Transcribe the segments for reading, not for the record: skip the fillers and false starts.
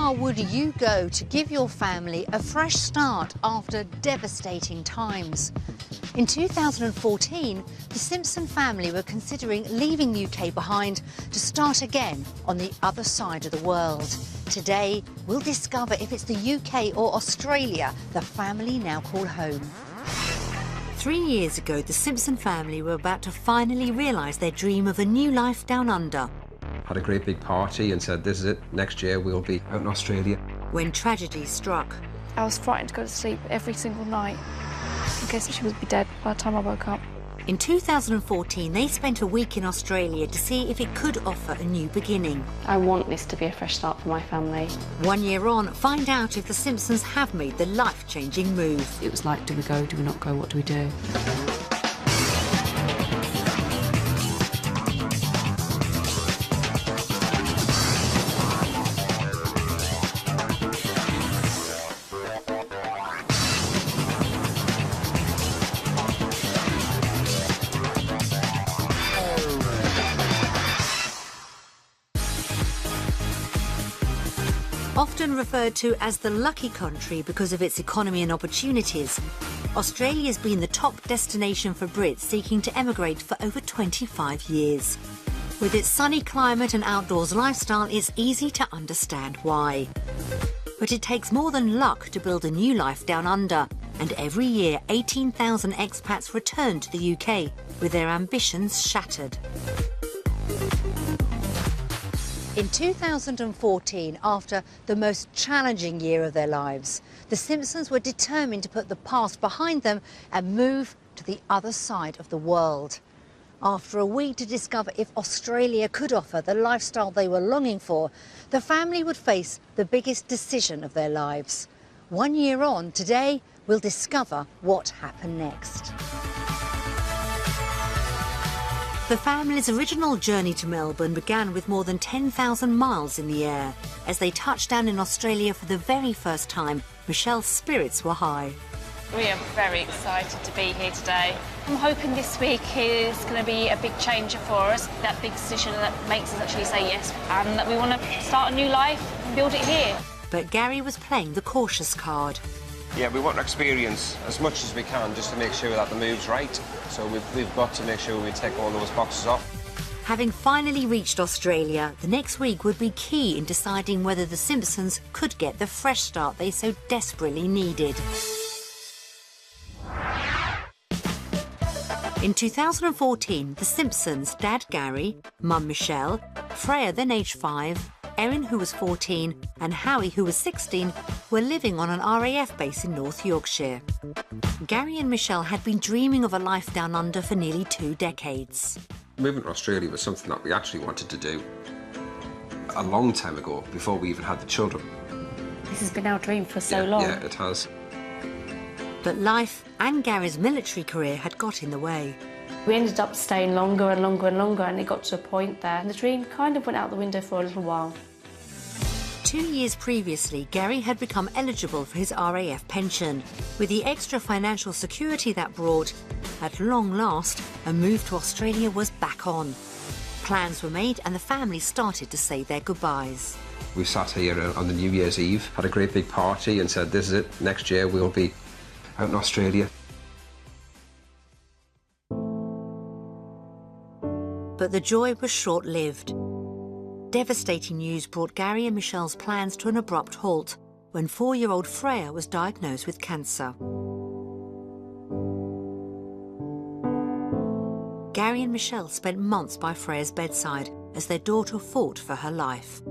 far would you go to give your family a fresh start after devastating times? In 2014, the Simpson family were considering leaving the UK behind to start again on the other side of the world. Today, we'll discover if it's the UK or Australia the family now call home. 3 years ago, the Simpson family were about to finally realise their dream of a new life down under. Had a great big party and said, this is it, next year we'll be out in Australia. When tragedy struck. I was frightened to go to sleep every single night in case she would be dead by the time I woke up. In 2014, they spent a week in Australia to see if it could offer a new beginning. I want this to be a fresh start for my family. 1 year on, find out if the Simpsons have made the life-changing move. It was like, do we go, do we not go, what do we do? Often referred to as the lucky country because of its economy and opportunities, Australia's been the top destination for Brits seeking to emigrate for over 25 years. With its sunny climate and outdoors lifestyle, it's easy to understand why. But it takes more than luck to build a new life down under, and every year 18,000 expats return to the UK with their ambitions shattered. In 2014, after the most challenging year of their lives, the Simpsons were determined to put the past behind them and move to the other side of the world. After a week to discover if Australia could offer the lifestyle they were longing for, the family would face the biggest decision of their lives. 1 year on, today, we'll discover what happened next. The family's original journey to Melbourne began with more than 10,000 miles in the air. As they touched down in Australia for the very first time, Michelle's spirits were high. We are very excited to be here today. I'm hoping this week is going to be a big changer for us, that big decision that makes us actually say yes, and that we want to start a new life and build it here. But Gary was playing the cautious card. Yeah, we want to experience as much as we can just to make sure that the move's right. So we've got to make sure we take all those boxes off. Having finally reached Australia, the next week would be key in deciding whether the Simpsons could get the fresh start they so desperately needed. In 2014, the Simpsons, Dad Gary, Mum Michelle, Freya then aged 5, Erin, who was 14, and Howie, who was 16, were living on an RAF base in North Yorkshire. Gary and Michelle had been dreaming of a life down under for nearly 2 decades. Moving to Australia was something that we actually wanted to do a long time ago, before we even had the children. This has been our dream for so long. Yeah, it has. But life and Gary's military career had got in the way. We ended up staying longer and longer and longer, and it got to a point there, and the dream kind of went out the window for a little while. 2 years previously, Gary had become eligible for his RAF pension. With the extra financial security that brought, at long last, a move to Australia was back on. Plans were made and the family started to say their goodbyes. We sat here on the New Year's Eve, had a great big party and said, this is it, next year we'll be out in Australia. But the joy was short-lived. Devastating news brought Gary and Michelle's plans to an abrupt halt when 4-year-old Freya was diagnosed with cancer. Gary and Michelle spent months by Freya's bedside as their daughter fought for her life.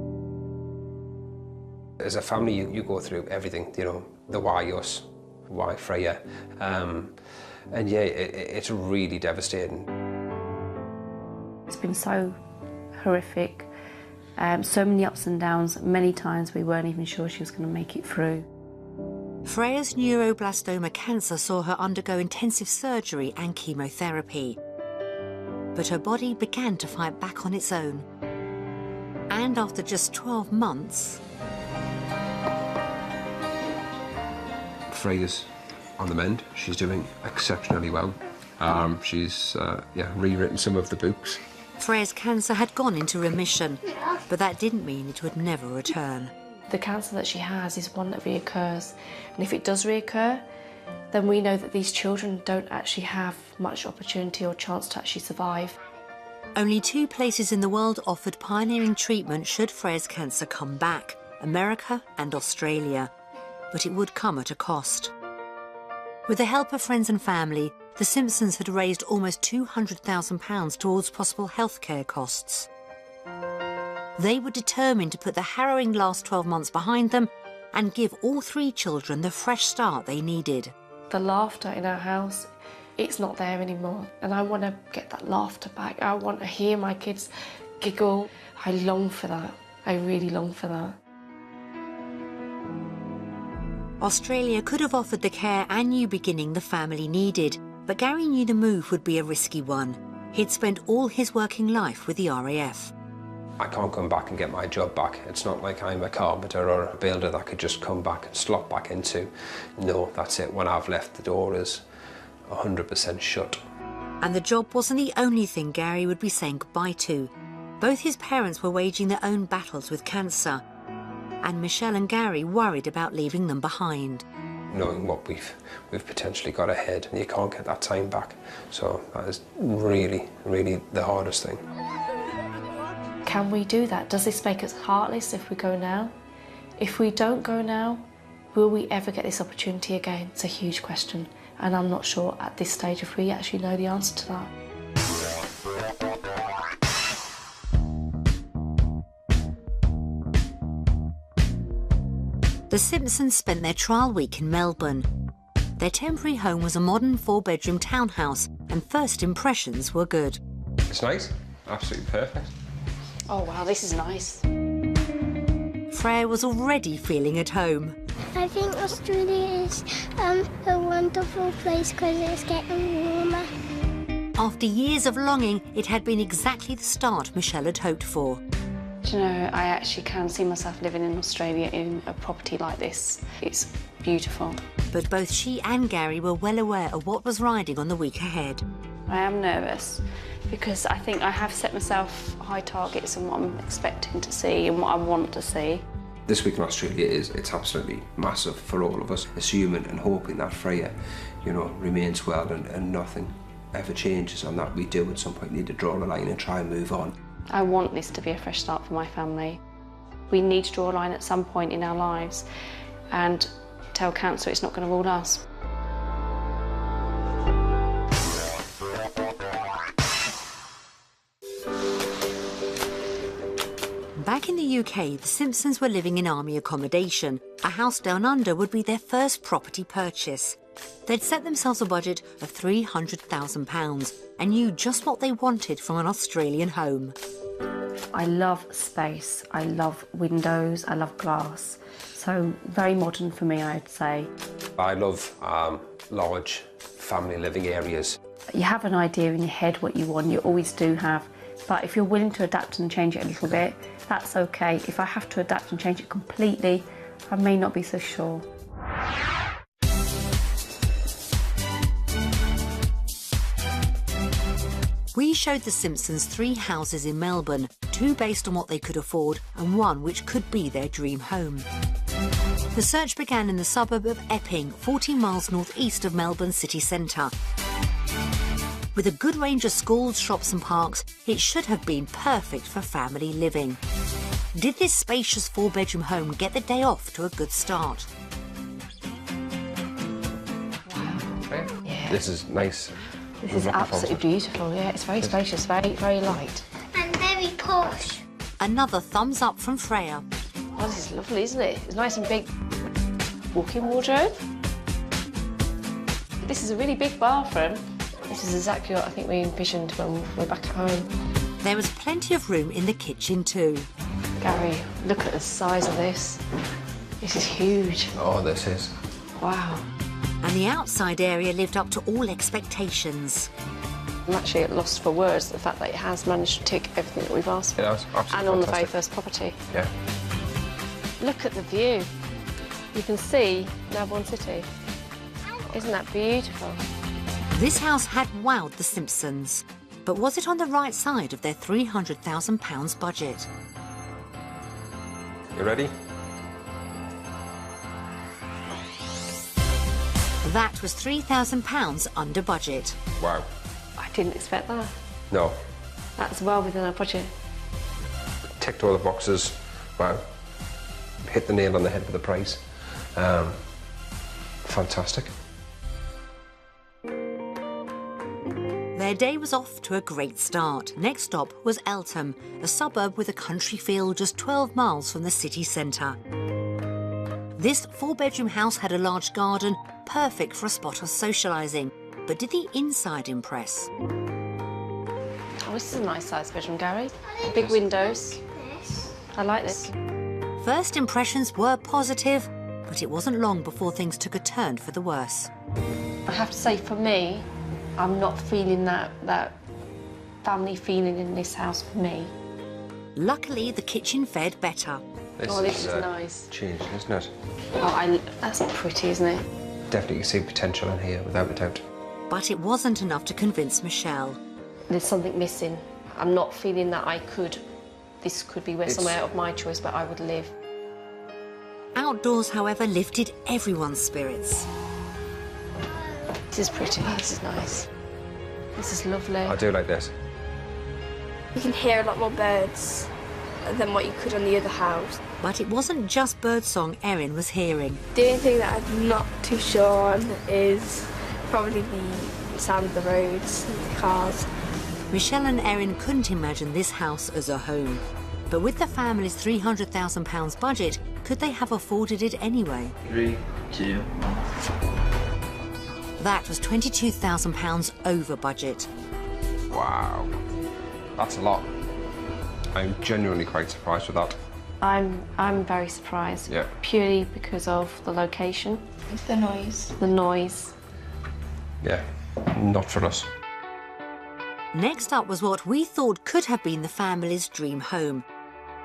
As a family, you go through everything, you know, the why us, why Freya. And yeah, it's really devastating. It's been so horrific, so many ups and downs. Many times we weren't even sure she was going to make it through. Freya's neuroblastoma cancer saw her undergo intensive surgery and chemotherapy. But her body began to fight back on its own. And after just 12 months... Freya's on the mend. She's doing exceptionally well. She's rewritten some of the books. Freya's cancer had gone into remission, but that didn't mean it would never return. The cancer that she has is one that reoccurs, and if it does reoccur, then we know that these children don't actually have much opportunity or chance to actually survive. Only 2 places in the world offered pioneering treatment should Freya's cancer come back: America and Australia. But it would come at a cost. With the help of friends and family, the Simpsons had raised almost £200,000 towards possible healthcare costs. They were determined to put the harrowing last 12 months behind them and give all 3 children the fresh start they needed. The laughter in our house, it's not there anymore, and I want to get that laughter back. I want to hear my kids giggle. I long for that. I really long for that. Australia could have offered the care and new beginning the family needed, but Gary knew the move would be a risky one. He'd spent all his working life with the RAF. I can't come back and get my job back. It's not like I'm a carpenter or a builder that I could just come back and slot back into. No, that's it. When I've left, the door is 100% shut. And the job wasn't the only thing Gary would be saying goodbye to. Both his parents were waging their own battles with cancer, and Michelle and Gary worried about leaving them behind. Knowing what we've potentially got ahead, and you can't get that time back. So that is really, really the hardest thing. Can we do that? Does this make us heartless if we go now? If we don't go now, will we ever get this opportunity again? It's a huge question, and I'm not sure at this stage if we actually know the answer to that. The Simpsons spent their trial week in Melbourne. Their temporary home was a modern 4-bedroom townhouse, and first impressions were good. It's nice, absolutely perfect. Oh wow, this is nice. Freya was already feeling at home. I think Australia is a wonderful place because it's getting warmer. After years of longing, it had been exactly the start Michelle had hoped for. Do you know, I actually can see myself living in Australia in a property like this. It's beautiful. But both she and Gary were well aware of what was riding on the week ahead. I am nervous because I think I have set myself high targets and what I'm expecting to see and what I want to see. This week in Australia it's absolutely massive for all of us, assuming and hoping that Freya, remains well and nothing ever changes, and that we do at some point need to draw a line and try and move on. I want this to be a fresh start for my family. We need to draw a line at some point in our lives and tell cancer it's not going to rule us. Back in the UK, the Simpsons were living in army accommodation. A house down under would be their first property purchase. They'd set themselves a budget of £300,000 and knew just what they wanted from an Australian home. I love space, I love windows, I love glass. So very modern for me, I'd say. I love large family living areas. You have an idea in your head what you want, you always do have. But if you're willing to adapt and change it a little bit, that's okay. If I have to adapt and change it completely, I may not be so sure. We showed the Simpsons 3 houses in Melbourne, 2 based on what they could afford and 1 which could be their dream home. The search began in the suburb of Epping, 14 miles northeast of Melbourne city centre. With a good range of schools, shops and parks, it should have been perfect for family living. Did this spacious 4-bedroom home get the day off to a good start? Okay. Yeah. This is nice. This is absolutely beautiful, yeah. It's very spacious, very, very light. And very posh. Another thumbs up from Freya. Oh, this is lovely, isn't it? It's nice and big. Walk-in wardrobe. This is a really big bathroom. This is exactly what I think we envisioned when we're back at home. There was plenty of room in the kitchen too. Gary, look at the size of this. This is huge. Oh, this is. Wow. And the outside area lived up to all expectations. I'm actually at loss for words, the fact that it has managed to tick everything that we've asked for. Yeah, that's absolutely and on fantastic. the very first property. Yeah. Look at the view. You can see Melbourne City. Isn't that beautiful? This house had wowed the Simpsons. But was it on the right side of their £300,000 budget? You ready? That was £3,000 under budget. Wow. I didn't expect that. No. That's well within our budget. Ticked all the boxes. Wow. Hit the nail on the head with the price. Fantastic. Their day was off to a great start. Next stop was Eltham, a suburb with a country feel just 12 miles from the city centre. This 4-bedroom house had a large garden, perfect for a spot of socialising. But did the inside impress? Oh, this is a nice sized bedroom, Gary. Big windows. I like this. First impressions were positive, but it wasn't long before things took a turn for the worse. I have to say, for me, I'm not feeling that family feeling in this house for me. Luckily, the kitchen fared better. This is nice. Changing, isn't it? Oh, that's pretty, isn't it? Definitely see potential in here, without a doubt. But it wasn't enough to convince Michelle. There's something missing. I'm not feeling that this could be somewhere of my choice where I would live. Outdoors, however, lifted everyone's spirits. This is pretty, this is nice. This is lovely. I do like this. You can hear a lot more birds than what you could on the other house. But it wasn't just birdsong Erin was hearing. The only thing that I'm not too sure on is probably the sound of the roads and the cars. Michelle and Erin couldn't imagine this house as a home. But with the family's £300,000 budget, could they have afforded it anyway? 3, 2, 1. That was £22,000 over budget. Wow. That's a lot. I'm genuinely quite surprised with that. I'm very surprised. Yeah. Purely because of the location. The noise. The noise. Yeah, not for us. Next up was what we thought could have been the family's dream home.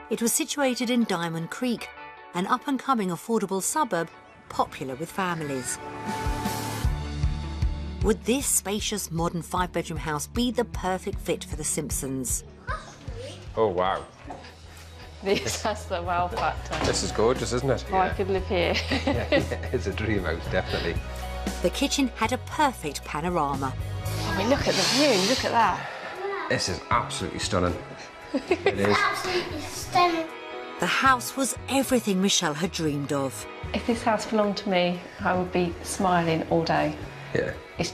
It was situated in Diamond Creek, an up-and-coming affordable suburb popular with families. Would this spacious modern 5-bedroom house be the perfect fit for the Simpsons? Oh, wow. This has the wow factor. This is gorgeous, isn't it? Oh, I could live here. Yeah, it's a dream house, definitely. The kitchen had a perfect panorama. I mean, look at the view, look at that. This is absolutely stunning. It is. Absolutely stunning. The house was everything Michelle had dreamed of. If this house belonged to me, I would be smiling all day. Yeah. It's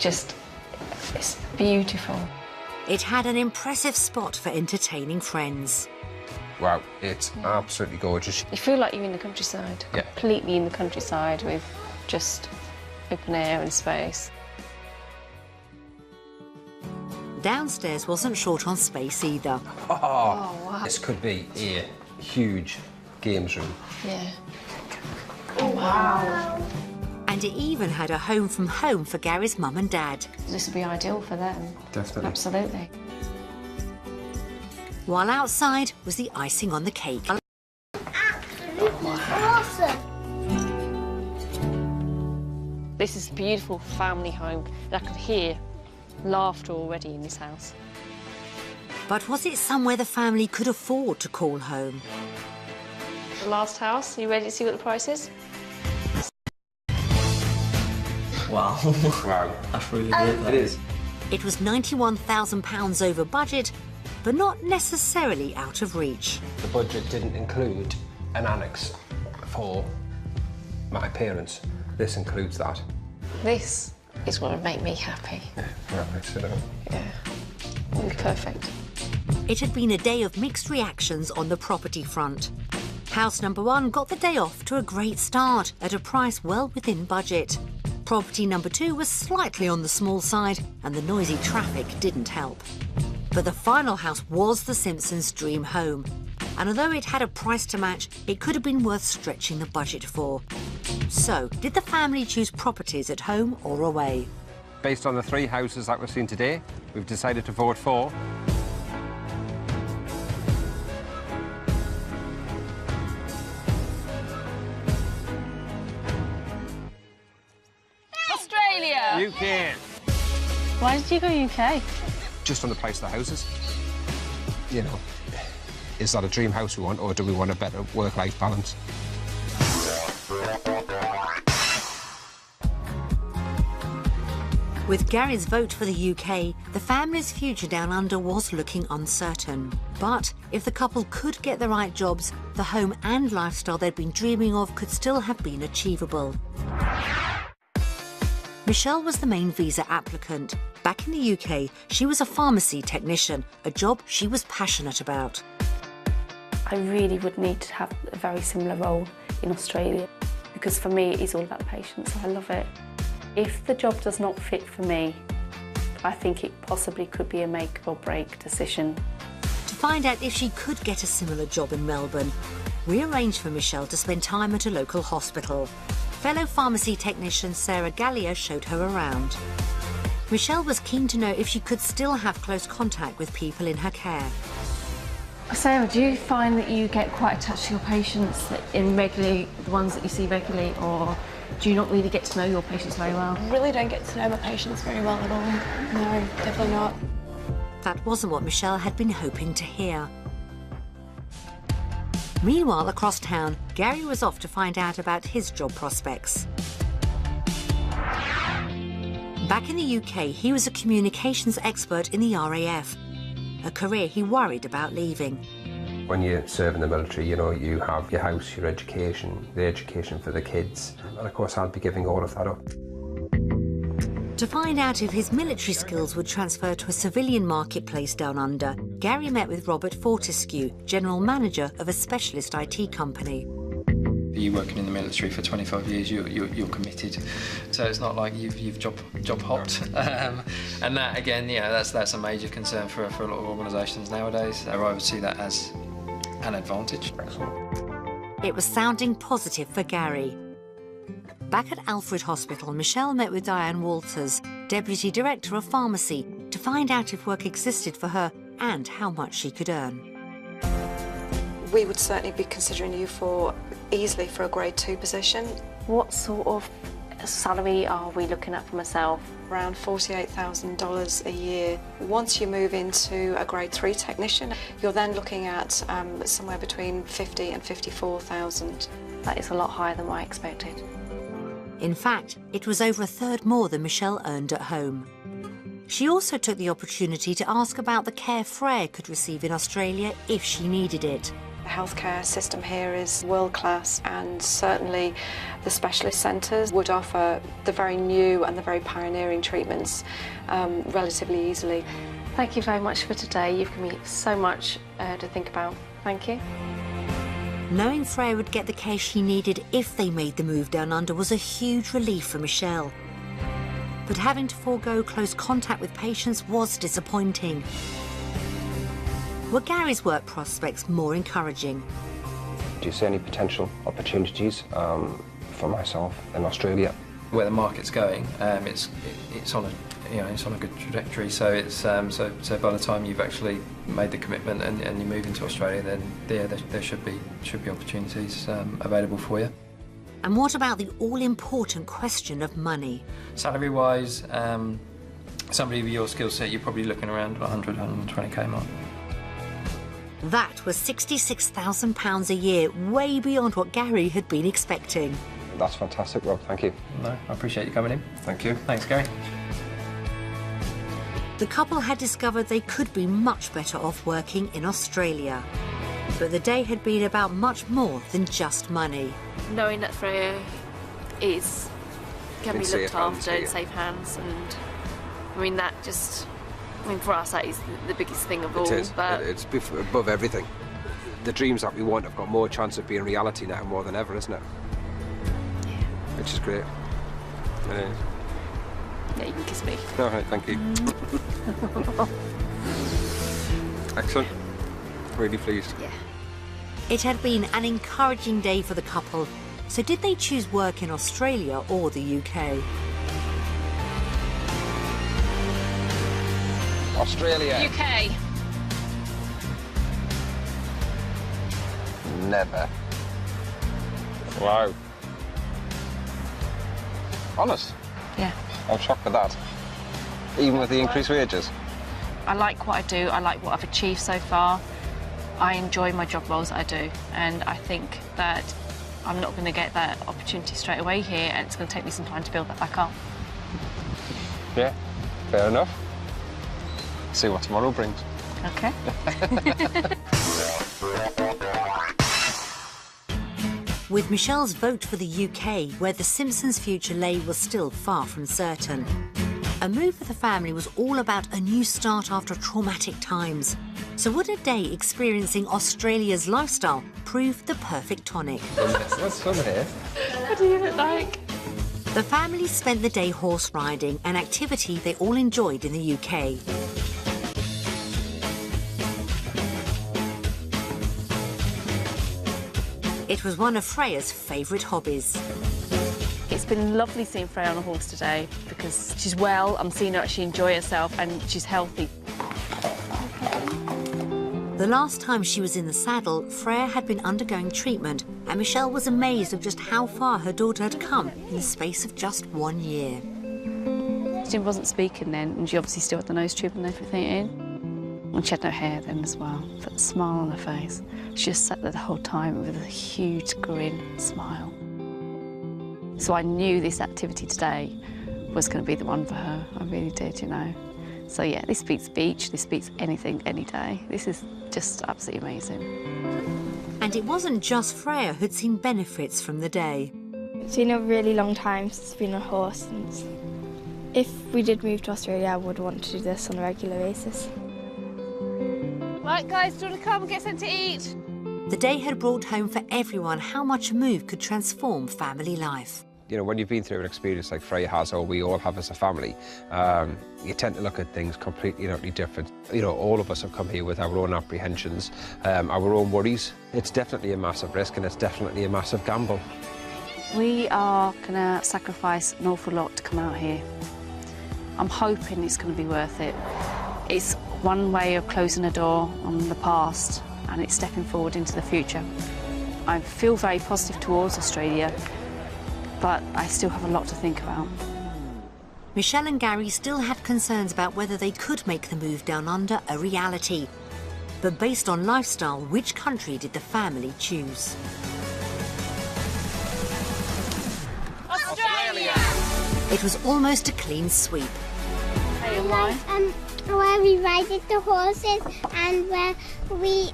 beautiful. It had an impressive spot for entertaining friends. Wow, it's absolutely gorgeous. You feel like you're in the countryside. Yeah. Completely in the countryside with just open air and space. Downstairs wasn't short on space either. Oh, wow. This could be a huge games room. Yeah. And it even had a home from home for Gary's mum and dad. This would be ideal for them. Definitely. Absolutely. While outside was the icing on the cake. Awesome. This is a beautiful family home, and I could hear laughter already in this house. But was it somewhere the family could afford to call home? The last house, you ready to see what the price is? Wow. Wow. That's really good. It is. It was £91,000 over budget, but not necessarily out of reach. The budget didn't include an annex for my parents. This includes that. This is what would make me happy. Yeah, well, let's sit down. Yeah. It would be perfect. It had been a day of mixed reactions on the property front. House number 1 got the day off to a great start at a price well within budget. Property number 2 was slightly on the small side and the noisy traffic didn't help. But the final house was the Simpsons' dream home. And although it had a price to match, it could have been worth stretching the budget for. So, did the family choose properties at home or away? Based on the 3 houses that we've seen today, we've decided to vote for Australia! UK. Why did you go UK? Just on the price of the houses. You know, is that a dream house we want, or do we want a better work-life balance? With Gary's vote for the UK, the family's future down under was looking uncertain. But if the couple could get the right jobs, the home and lifestyle they'd been dreaming of could still have been achievable. Michelle was the main visa applicant. Back in the UK, she was a pharmacy technician, a job she was passionate about. I really would need to have a very similar role in Australia, because for me it is all about the patients. I love it. If the job does not fit for me, I think it possibly could be a make or break decision. To find out if she could get a similar job in Melbourne, we arranged for Michelle to spend time at a local hospital. Fellow pharmacy technician Sarah Gallia showed her around. Michelle was keen to know if she could still have close contact with people in her care. Sarah, do you find that you get quite attached to your patients in regularly, the ones that you see regularly, or do you not really get to know your patients very well? I really don't get to know my patients very well at all. No, definitely not. That wasn't what Michelle had been hoping to hear. Meanwhile, across town, Gary was off to find out about his job prospects. Back in the UK, he was a communications expert in the RAF, a career he worried about leaving. When you serve in the military, you know, you have your house, your education, the education for the kids, and of course I'll be giving all of that up. To find out if his military skills would transfer to a civilian marketplace down under, Gary met with Robert Fortescue, General Manager of a specialist IT company. You're working in the military for 25 years, you're committed, so it's not like you've job hopped. And that, again, yeah, that's a major concern for a lot of organisations nowadays. So I would see that as an advantage. It was sounding positive for Gary. Back at Alfred Hospital, Michelle met with Diane Walters, Deputy Director of Pharmacy, to find out if work existed for her and how much she could earn. We would certainly be considering you easily for a grade 2 position. What sort of salary are we looking at for myself? Around $48,000 a year. Once you move into a grade 3 technician, you're then looking at somewhere between $50,000 and $54,000. That is a lot higher than what I expected. In fact, it was over a third more than Michelle earned at home. She also took the opportunity to ask about the care Freya could receive in Australia if she needed it. The healthcare system here is world-class, and certainly the specialist centres would offer the very new and the very pioneering treatments relatively easily. Thank you very much for today. You've given me so much to think about. Thank you. Knowing Freya would get the care she needed if they made the move down under was a huge relief for Michelle. But having to forego close contact with patients was disappointing. Were Gary's work prospects more encouraging? Do you see any potential opportunities for myself in Australia? Where the market's going, it's on a good trajectory. So it's so by the time you've actually made the commitment and you move into Australia, then there should be opportunities available for you. And what about the all-important question of money? Salary-wise, somebody with your skill set, you're probably looking around 100, 120k mark. That was £66,000 a year, way beyond what Gary had been expecting. That's fantastic, Rob. Thank you. No, I appreciate you coming in. Thank you. Thanks, Gary. The couple had discovered they could be much better off working in Australia. But the day had been about much more than just money. Knowing that Freya can be looked after in safe hands, and I mean that just, for us that is the biggest thing of all. It is. But it's above everything. The dreams that we want have got more chance of being reality now more than ever, isn't it? Yeah. Which is great. Yeah, you can kiss me. All right, thank you. Excellent. Really pleased. Yeah. It had been an encouraging day for the couple. So did they choose work in Australia or the UK? Australia. UK. Never. Wow. Honest? Yeah. I'm shocked at that. Even with the increased wages? I like what I do. I like what I've achieved so far. I enjoy my job roles that I do, and I think that I'm not going to get that opportunity straight away here, and it's going to take me some time to build that back up. Yeah, fair enough. See what tomorrow brings. Okay. With Michelle's vote for the UK, where the Simpsons' future lay was still far from certain. A move for the family was all about a new start after traumatic times. So would a day experiencing Australia's lifestyle prove the perfect tonic? What's fun here? What do you look like? The family spent the day horse riding, an activity they all enjoyed in the UK. It was one of Freya's favourite hobbies. It's been lovely seeing Freya on a horse today because she's well, I'm seeing her actually enjoy herself and she's healthy. The last time she was in the saddle, Freya had been undergoing treatment, and Michelle was amazed at just how far her daughter had come in the space of just 1 year. She wasn't speaking then, and she obviously still had the nose tube and everything in. And she had no hair then as well, but a smile on her face. She just sat there the whole time with a huge grin and smile. So I knew this activity today was going to be the one for her. I really did, you know. So yeah, this beats beach, this beats anything, any day. This is just absolutely amazing. And it wasn't just Freya who'd seen benefits from the day. It's been a really long time since I've been on a horse, and if we did move to Australia, I would want to do this on a regular basis. Right, guys, do you want to come and get something to eat? The day had brought home for everyone how much a move could transform family life. You know, when you've been through an experience like Freya has, or we all have as a family, you tend to look at things completely and utterly different. You know, all of us have come here with our own apprehensions, our own worries. It's definitely a massive risk and it's definitely a massive gamble. We are going to sacrifice an awful lot to come out here. I'm hoping it's going to be worth it. It's one way of closing a door on the past and it's stepping forward into the future. I feel very positive towards Australia, but I still have a lot to think about. Michelle and Gary still had concerns about whether they could make the move down under a reality. But based on lifestyle, which country did the family choose? Australia! It was almost a clean sweep. Hey, and why? Where we ride the horses and where we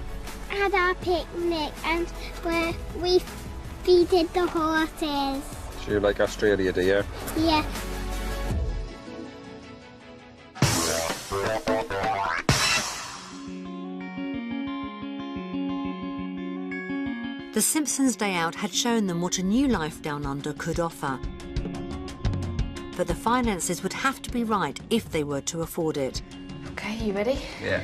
had our picnic and where we feeded the horses. So you like Australia, do you? Yeah. The Simpsons' day out had shown them what a new life down under could offer. But the finances would have to be right if they were to afford it. OK, you ready? Yeah.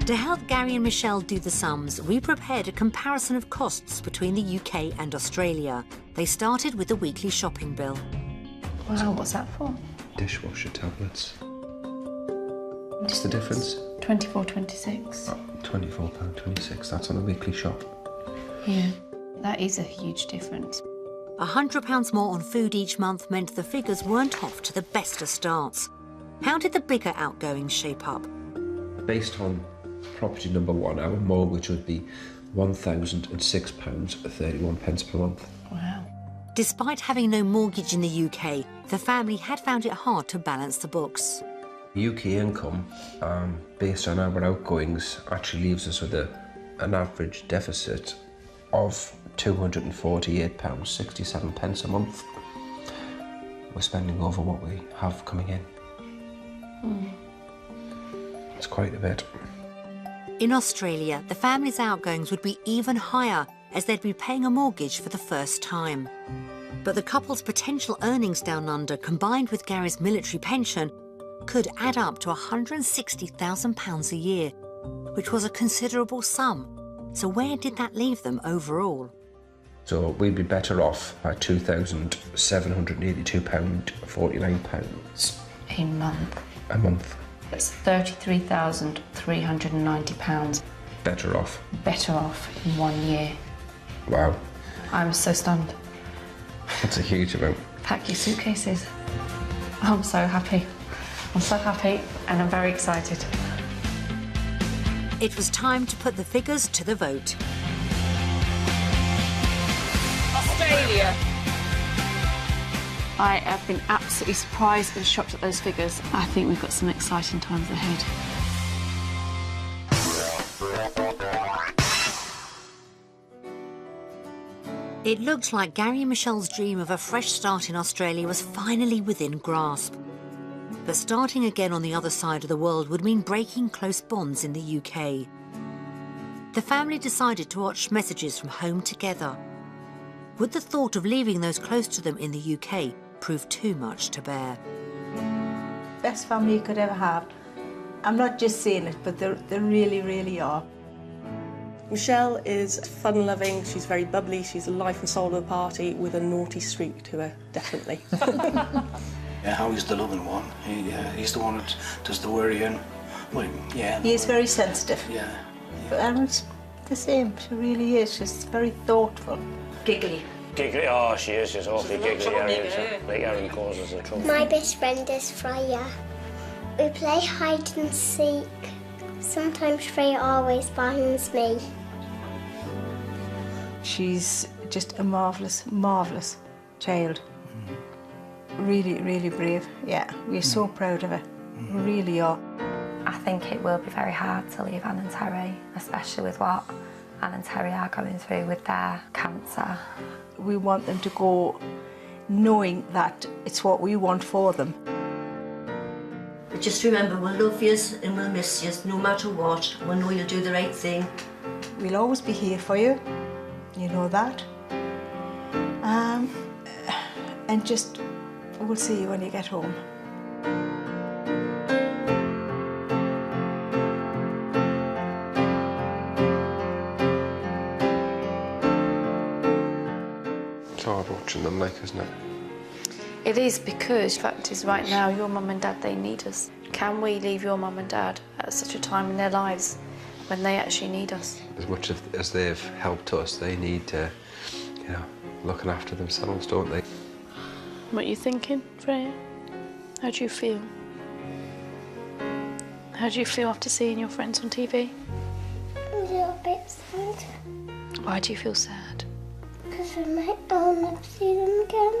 To help Gary and Michelle do the sums, we prepared a comparison of costs between the UK and Australia. They started with the weekly shopping bill. Wow, what's that for? Dishwasher tablets. What's the difference? £24.26. Oh, £24.26, that's on a weekly shop. Yeah, that is a huge difference. £100 more on food each month meant the figures weren't off to the best of starts. How did the bigger outgoings shape up? Based on property number one, our mortgage would be £1,006.31 per month. Wow. Despite having no mortgage in the UK, the family had found it hard to balance the books. UK income, based on our outgoings, actually leaves us with an average deficit of £248.67 a month. We're spending over what we have coming in. It's quite a bit. In Australia, the family's outgoings would be even higher as they'd be paying a mortgage for the first time. But the couple's potential earnings down under, combined with Gary's military pension, could add up to £160,000 a year, which was a considerable sum. So where did that leave them overall? So we'd be better off by £2,782.49 A month. a month. That's £33,390. Better off. Better off in 1 year. Wow, I'm so stunned. that's a huge amount. Pack your suitcases. I'm so happy. I'm so happy and I'm very excited. It was time to put the figures to the vote. Australia! I have been absolutely surprised and shocked at those figures. I think we've got some exciting times ahead. It looked like Gary and Michelle's dream of a fresh start in Australia was finally within grasp. But starting again on the other side of the world would mean breaking close bonds in the UK. The family decided to watch messages from home together. Would the thought of leaving those close to them in the UK prove too much to bear? Best family you could ever have. I'm not just saying it, but they really, really are. Michelle is fun-loving, she's very bubbly, she's the life and soul of the party with a naughty streak to her, definitely. Yeah, Howie's the loving one. He's the one that does the worrying. Well, yeah. He is very sensitive. Yeah. But Erin's the same, she really is. She's very thoughtful. Giggly. Giggly, oh, she is. She's awfully giggly. Erin causes the trouble. My best friend is Freya. We play hide and seek. Sometimes Freya always finds me. She's just a marvellous, marvellous child. Really, really brave. Yeah, we're so proud of her. We really are. I think it will be very hard to leave Anne and Terry, especially with what Anne and Terry are going through with their cancer. We want them to go knowing that it's what we want for them. But just remember, we'll love yous and we'll miss yous no matter what. We'll know you'll do the right thing. We'll always be here for you, you know that. And just, we'll see you when you get home. It's hard watching them, like, isn't it? It is, because the fact is right now your mum and dad, they need us. Can we leave your mum and dad at such a time in their lives when they actually need us? As much as they've helped us, they need to, you know, looking after themselves, don't they? What are you thinking, Freya? How do you feel? How do you feel after seeing your friends on TV? A little bit sad. Why do you feel sad? Because I might never see them again.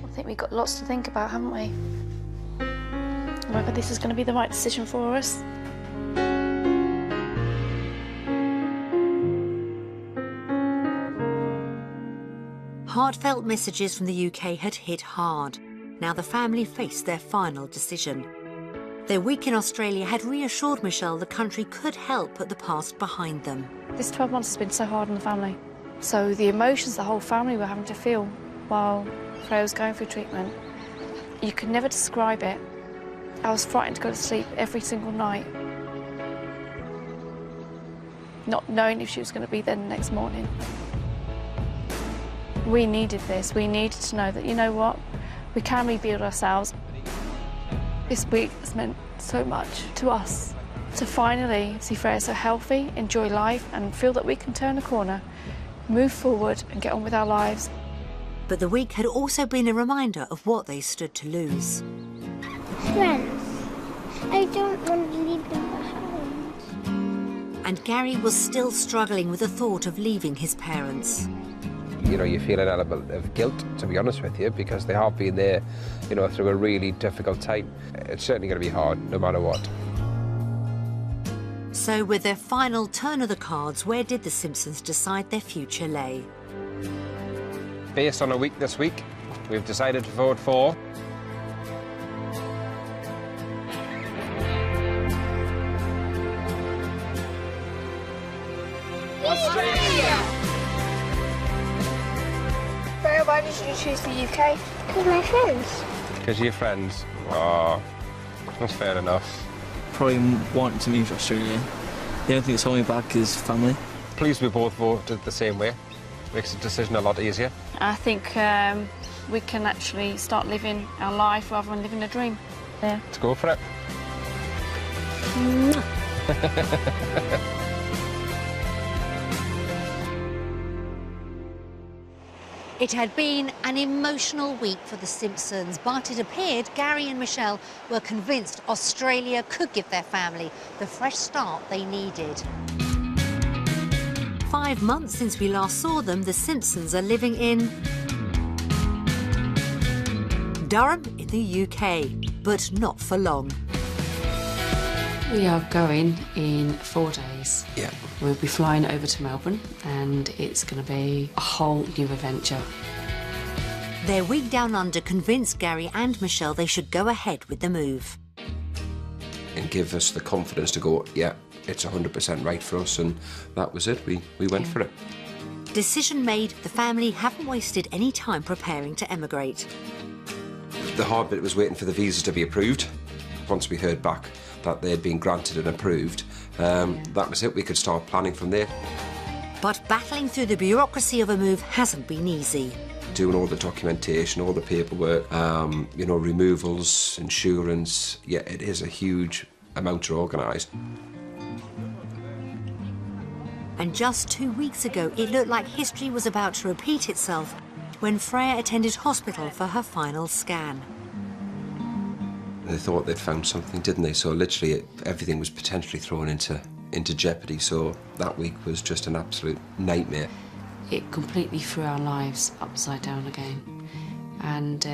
I think we've got lots to think about, haven't we? Whether this is going to be the right decision for us. Heartfelt messages from the UK had hit hard. Now the family faced their final decision. Their week in Australia had reassured Michelle the country could help put the past behind them. This 12 months has been so hard on the family. So the emotions the whole family were having to feel while Freya was going through treatment, you could never describe it. I was frightened to go to sleep every single night, not knowing if she was going to be there the next morning. We needed this. We needed to know that, you know what, we can rebuild ourselves. This week has meant so much to us. To finally see Freya so healthy, enjoy life and feel that we can turn a corner, move forward and get on with our lives. But the week had also been a reminder of what they stood to lose. Friends. I don't want to leave them behind. And Gary was still struggling with the thought of leaving his parents. You know, you feel an element of guilt, to be honest with you, because they have been there, you know, through a really difficult time. It's certainly going to be hard, no matter what. So with their final turn of the cards, where did the Simpsons decide their future lay? Based on a week this week, we've decided to vote for Australia! Freya, why did you choose the UK? Because my friends. Because your friends. Oh, that's fair enough. Probably wanting to move to Australia. The only thing that's holding me back is family. Pleased we both voted the same way. Makes the decision a lot easier. I think we can actually start living our life rather than living a dream. Yeah. Let's go for it. It had been an emotional week for the Simpsons, but it appeared Gary and Michelle were convinced Australia could give their family the fresh start they needed. 5 months since we last saw them, the Simpsons are living in Durham in the UK, but not for long. We are going in 4 days. Yeah. We'll be flying over to Melbourne and it's going to be a whole new adventure. Their week down under convinced Gary and Michelle they should go ahead with the move. And give us the confidence to go, yeah, it's 100% right for us, and that was it. We went for it. Decision made, the family haven't wasted any time preparing to emigrate. The hard bit was waiting for the visas to be approved. Once we heard back that they had been granted and approved, that was it. We could start planning from there. But battling through the bureaucracy of a move hasn't been easy. Doing all the documentation, all the paperwork, you know, removals, insurance, yeah, it is a huge amount to organise. And just 2 weeks ago, it looked like history was about to repeat itself when Freya attended hospital for her final scan. They thought they'd found something, didn't they? So literally everything was potentially thrown into jeopardy. So that week was just an absolute nightmare. It completely threw our lives upside down again. And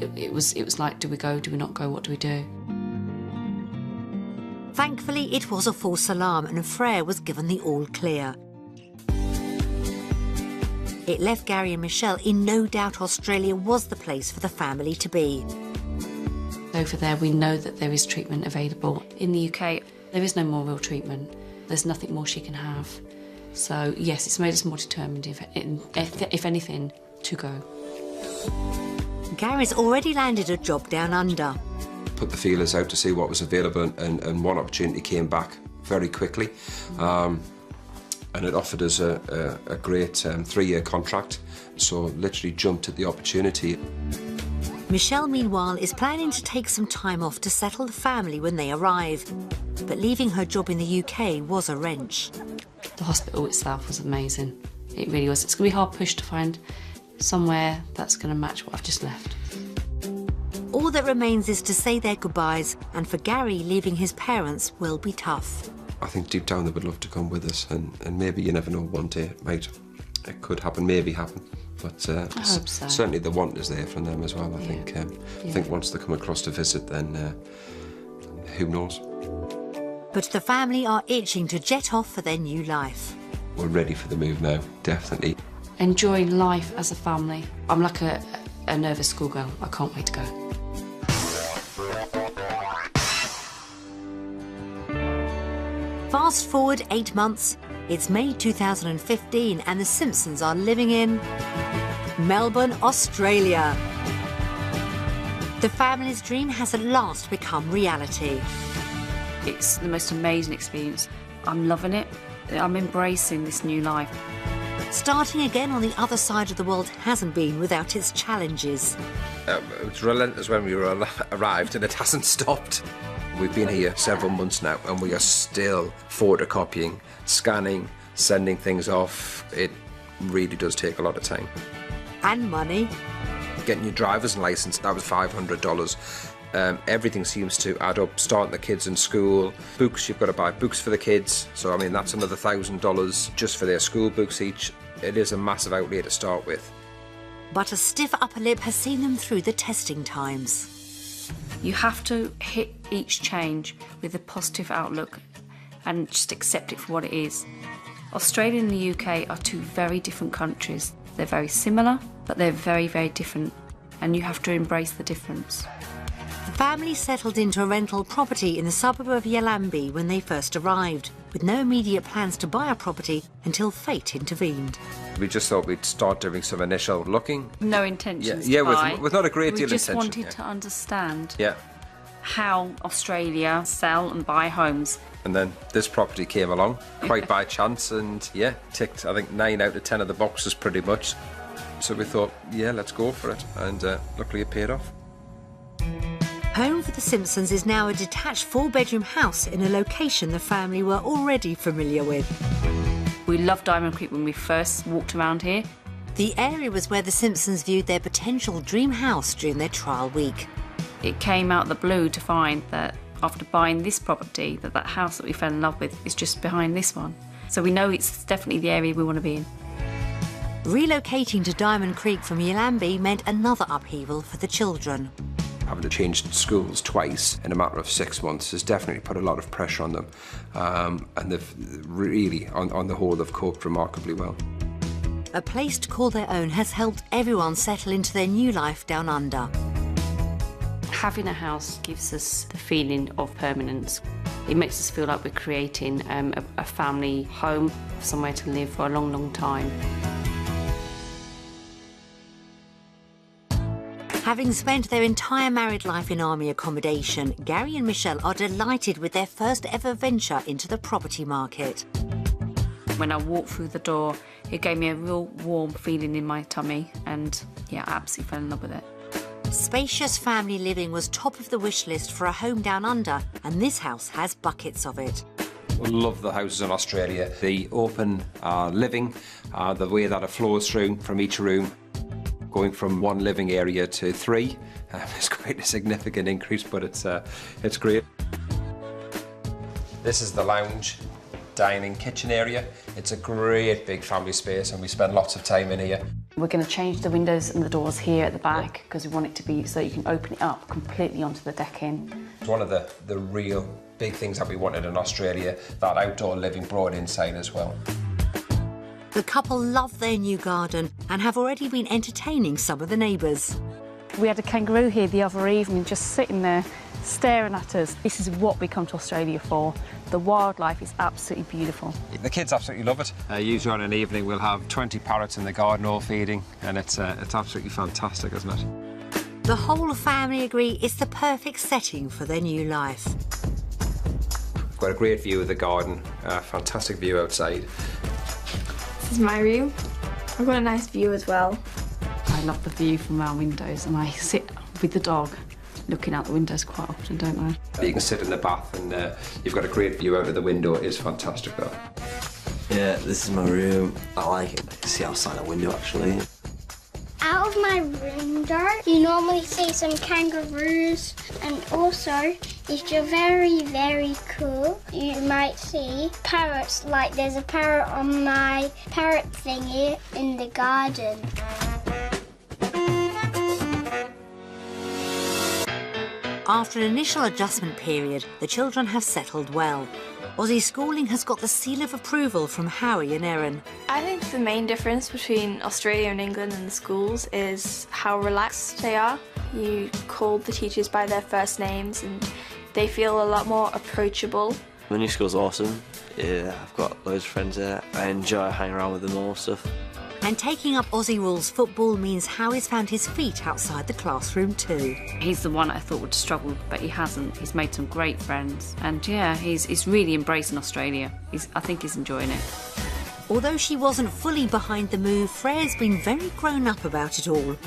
it was like, do we go, do we not go, what do we do? Thankfully, it was a false alarm and Freya was given the all clear. It left Gary and Michelle in no doubt Australia was the place for the family to be. Over there, we know that there is treatment available. In the UK, there is no more real treatment. There's nothing more she can have. So, yes, it's made us more determined, if anything, to go. Gary's already landed a job down under. Put the feelers out to see what was available, and one opportunity came back very quickly. And it offered us a great 3-year contract, so literally jumped at the opportunity. Michelle, meanwhile, is planning to take some time off to settle the family when they arrive. But leaving her job in the UK was a wrench. The hospital itself was amazing. It really was. It's going to be hard push to find somewhere that's going to match what I've just left. All that remains is to say their goodbyes, and for Gary, leaving his parents will be tough. I think deep down they would love to come with us, and maybe, you never know, one day it could happen, maybe happen. But I hope so. Certainly the want is there from them as well, I think. I think once they come across to visit, then who knows? But the family are itching to jet off for their new life. We're ready for the move now, definitely. Enjoying life as a family. I'm like a nervous schoolgirl. I can't wait to go. Fast forward 8 months, it's May 2015 and the Simpsons are living in Melbourne, Australia. The family's dream has at last become reality. It's the most amazing experience. I'm loving it. I'm embracing this new life. Starting again on the other side of the world hasn't been without its challenges. It was relentless when we arrived, and it hasn't stopped. We've been here several months now, and we are still photocopying, scanning, sending things off. It really does take a lot of time. And money. Getting your driver's license, that was $500. Everything seems to add up. Starting the kids in school, books, you've got to buy books for the kids. So, I mean, that's another $1,000 just for their school books each. It is a massive outlay to start with. But a stiff upper lip has seen them through the testing times. You have to hit each change with a positive outlook and just accept it for what it is. Australia and the UK are two very different countries. They're very similar, but they're very, very different, and you have to embrace the difference. The family settled into a rental property in the suburb of Yallambee when they first arrived, with no immediate plans to buy a property until fate intervened. We just thought we'd start doing some initial looking. No intentions to buy. with not a great deal of intention. We just wanted to understand Yeah. how Australia sell and buy homes. And then this property came along, quite by chance, and yeah, ticked, I think, 9 out of 10 of the boxes pretty much. So we thought, yeah, let's go for it, and luckily it paid off. Home for the Simpsons is now a detached 4-bedroom house in a location the family were already familiar with. We loved Diamond Creek when we first walked around here. The area was where the Simpsons viewed their potential dream house during their trial week. It came out of the blue to find that after buying this property, that house that we fell in love with is just behind this one. So we know it's definitely the area we want to be in. Relocating to Diamond Creek from Yallambee meant another upheaval for the children. Having to change schools twice in a matter of 6 months has definitely put a lot of pressure on them, and they've really, on the whole, they've coped remarkably well. A place to call their own has helped everyone settle into their new life down under. Having a house gives us the feeling of permanence. It makes us feel like we're creating a family home, somewhere to live for a long, long time. Having spent their entire married life in army accommodation, Gary and Michelle are delighted with their first ever venture into the property market. When I walked through the door, it gave me a real warm feeling in my tummy, and yeah, I absolutely fell in love with it. Spacious family living was top of the wish list for a home down under, and this house has buckets of it. I love the houses in Australia. The open living, the way that it flows through from each room. Going from 1 living area to 3 is quite a significant increase, but it's great. This is the lounge, dining, kitchen area. It's a great big family space, and we spend lots of time in here. We're going to change the windows and the doors here at the back because we want it to be so you can open it up completely onto the decking. It's one of the real big things that we wanted in Australia, that outdoor living brought inside as well. The couple love their new garden and have already been entertaining some of the neighbours. We had a kangaroo here the other evening just sitting there staring at us. This is what we come to Australia for. The wildlife is absolutely beautiful. The kids absolutely love it. Usually on an evening we'll have 20 parrots in the garden all feeding, and it's absolutely fantastic, isn't it? The whole family agree it's the perfect setting for their new life. We've got a great view of the garden, a fantastic view outside. This is my room. I've got a nice view as well. I love the view from our windows, and I sit with the dog looking out the windows quite often, don't I? You can sit in the bath, and you've got a great view out of the window. It is fantastic, though. Yeah, this is my room. I like it. I can see outside the window, actually. Out of my window, you normally see some kangaroos, and also, if you're very, very cool, you might see parrots. Like there's a parrot on my parrot thingy in the garden. After an initial adjustment period, the children have settled well. Aussie schooling has got the seal of approval from Howie and Erin. I think the main difference between Australia and England and the schools is how relaxed they are. You call the teachers by their first names and they feel a lot more approachable. The new school's awesome. Yeah, I've got loads of friends there. I enjoy hanging around with them all and stuff. And taking up Aussie rules football means Howie's found his feet outside the classroom too. He's the one I thought would struggle, but he hasn't. He's made some great friends. And yeah, he's really embracing Australia. I think he's enjoying it. Although she wasn't fully behind the move, Freya's been very grown up about it all.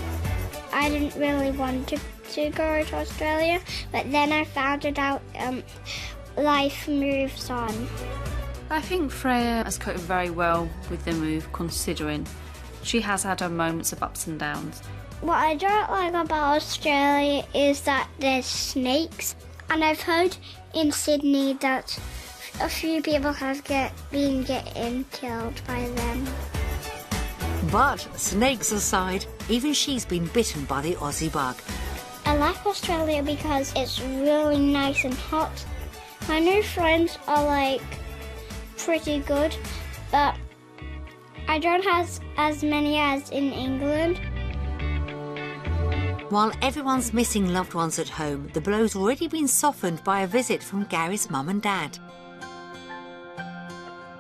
I didn't really want to go to Australia, but then I found it out, life moves on. I think Freya has coped very well with the move, considering she has had her moments of ups and downs. What I don't like about Australia is that there's snakes, and I've heard in Sydney that a few people have been getting killed by them. But snakes aside, even she's been bitten by the Aussie bug. I like Australia because it's really nice and hot. My new friends are pretty good, but I don't have as many as in England. While everyone's missing loved ones at home, the blow's already been softened by a visit from Gary's mum and dad.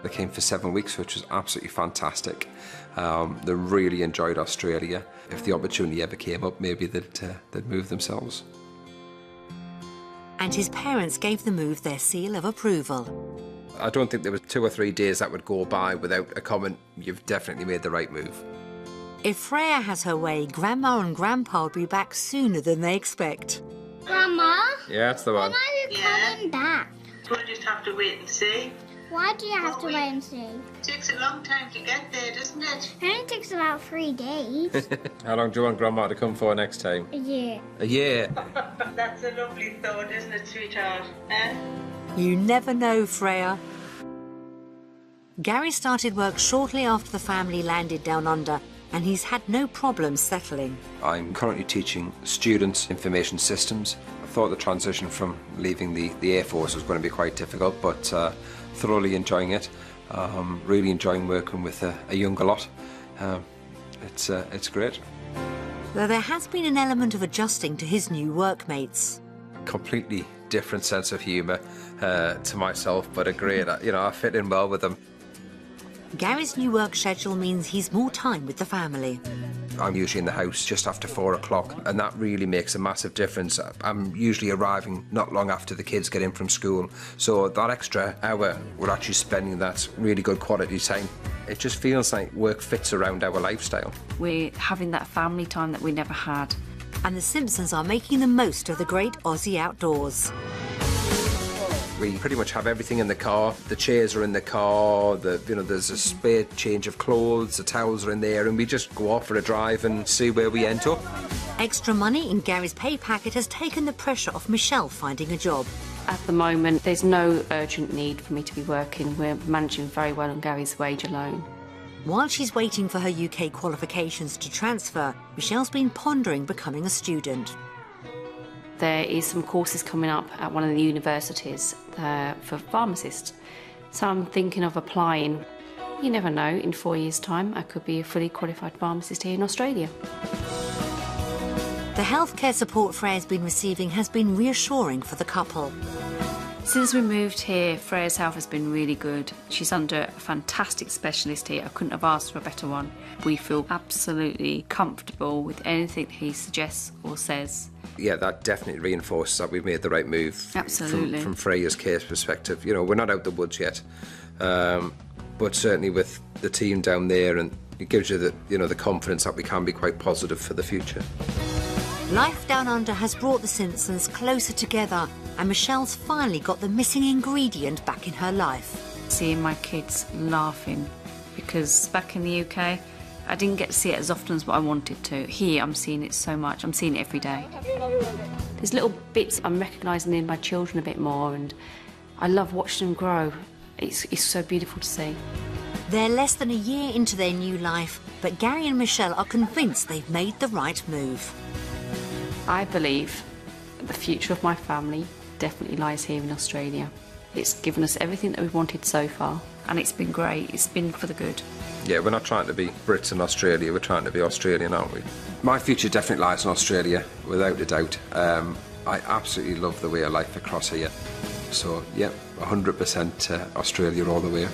They came for 7 weeks, which was absolutely fantastic. They really enjoyed Australia. If the opportunity ever came up, maybe they'd move themselves. And his parents gave the move their seal of approval. I don't think there were 2 or 3 days that would go by without a comment, "You've definitely made the right move." If Freya has her way, Grandma and Grandpa will be back sooner than they expect. Grandma? Yeah, that's the one. When are you coming back? We'll just have to wait and see. Why do you have to wait and see? It takes a long time to get there, doesn't it? It only takes about 3 days. How long do you want Grandma to come for next time? A year. A year? That's a lovely thought, isn't it, sweetheart? Eh? You never know, Freya. Gary started work shortly after the family landed down under, and he's had no problem settling. I'm currently teaching students information systems. I thought the transition from leaving the Air Force was going to be quite difficult, but thoroughly enjoying it. Really enjoying working with a younger lot. It's great. Though there has been an element of adjusting to his new workmates. Completely different sense of humour to myself, but a great, I fit in well with them. Gary's new work schedule means he's more time with the family. I'm usually in the house just after 4 o'clock, and that really makes a massive difference. I'm usually arriving not long after the kids get in from school, so that extra hour we're actually spending that really good quality time. It just feels like work fits around our lifestyle. We're having that family time that we never had. And the Simpsons are making the most of the great Aussie outdoors. We pretty much have everything in the car. The chairs are in the car, there's a spare change of clothes, the towels are in there, and we just go off for a drive and see where we end up. Extra money in Gary's pay packet has taken the pressure off Michelle finding a job. At the moment, there's no urgent need for me to be working. We're managing very well on Gary's wage alone. While she's waiting for her UK qualifications to transfer, Michelle's been pondering becoming a student. There is some courses coming up at one of the universities for pharmacists. So I'm thinking of applying. You never know, in 4 years' time I could be a fully qualified pharmacist here in Australia. The healthcare support Freya's been receiving has been reassuring for the couple. Since we moved here, Freya's health has been really good. She's under a fantastic specialist here. I couldn't have asked for a better one. We feel absolutely comfortable with anything he suggests or says. Yeah, that definitely reinforces that we've made the right move. Absolutely. From Freya's case perspective. We're not out the woods yet, but certainly with the team down there, and it gives you the confidence that we can be quite positive for the future. Life down under has brought the Simpsons closer together, and Michelle's finally got the missing ingredient back in her life. Seeing my kids laughing, because back in the UK, I didn't get to see it as often as what I wanted to. Here, I'm seeing it so much. I'm seeing it every day. There's little bits I'm recognising in my children a bit more, and I love watching them grow. It's so beautiful to see. They're less than a year into their new life, but Gary and Michelle are convinced they've made the right move. I believe the future of my family definitely lies here in Australia. It's given us everything that we've wanted so far, and it's been great. It's been for the good. Yeah, we're not trying to be Brits in Australia, we're trying to be Australian, aren't we? My future definitely lies in Australia, without a doubt. I absolutely love the way of life across here. So, yeah, 100% Australia all the way.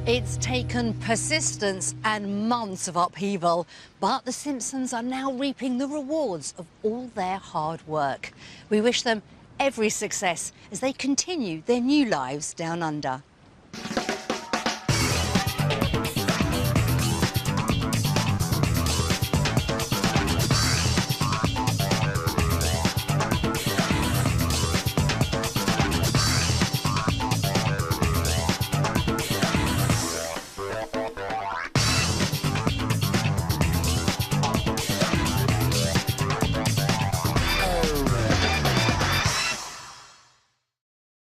It's taken persistence and months of upheaval, but the Simpsons are now reaping the rewards of all their hard work. We wish them every success as they continue their new lives down under.